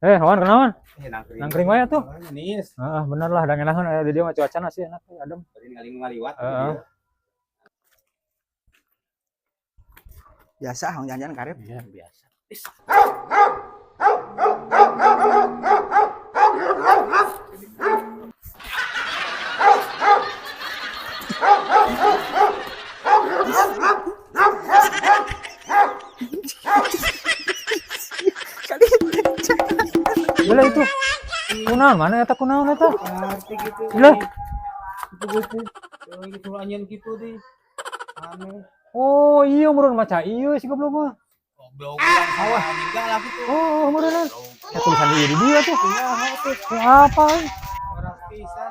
Wan kenaon? Nangkring wae tuh. Nis. Heeh, bener lah da ngenahan aya di dieu mah cuacana sih enak adem. Bari ngaling ngaliwat. Heeh. Biasa hang jalan karep. Iya, biasa. Gila itu. Kunaon mana eta kunaon eta? Arti gitu. Gila. Itu gitu. Gitu anjeun gitu di. Aneh. Oh, iya meureun maca ieu si goblok mah. Goblok ulang sawah meninggal lah gitu. Oh, meureun. Ya tulisan di dia tuh. Apa? Orang pisah.